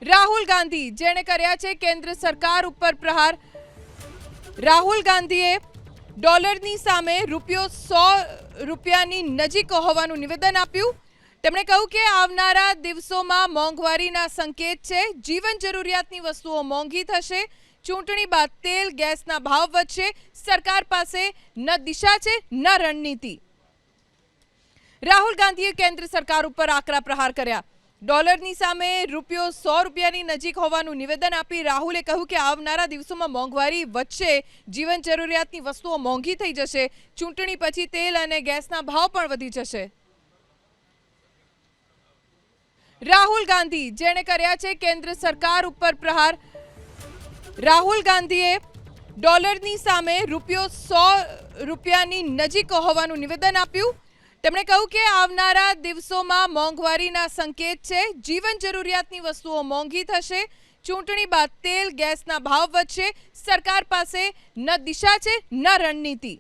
રાહુલ ગાંધી જેણે કર્યા છે કેન્દ્ર સરકાર ઉપર પ્રહાર। રાહુલ ગાંધીએ ડોલરની સામે ₹100ની નજીક હોવાનું નિવેદન આપ્યું। તેમણે કહ્યું કે આવનારા દિવસોમાં મોંઘવારીના સંકેત છે। જીવન જરૂરિયાતની વસ્તુઓ મોંઘી થશે। ચૂંટણી બાદ તેલ ગેસના ભાવ વધશે। સરકાર પાસે ન દિશા છે ન રણનીતિ। રાહુલ ગાંધીએ કેન્દ્ર સરકાર ઉપર આકરા પ્રહાર કર્યા। ડોલરની સામે ₹100ની નજીક હોવાનું નિવેદન આપી રાહુલે કહ્યું કે આવનારા દિવસોમાં મોંઘવારી વધશે। જીવન જરૂરિયાતની વસ્તુઓ મોંઘી થઈ જશે। ચૂંટણી પછી તેલ અને ગેસના ભાવ પણ વધી જશે। રાહુલ ગાંધી જેણે કર્યા છે કેન્દ્ર સરકાર ઉપર પ્રહાર। રાહુલ ગાંધીએ ડોલરની સામે ₹100ની નજીક હોવાનું નિવેદન આપ્યું। તેમણે કહ્યું કે આવનારા દિવસોમાં મોંઘવારીના સંકેત છે। જીવન જરૂરિયાતની વસ્તુઓ મોંઘી થશે। ચૂંટણી બાદ તેલ ગેસના ભાવ વધશે। સરકાર પાસે ન દિશા છે ન રણનીતિ।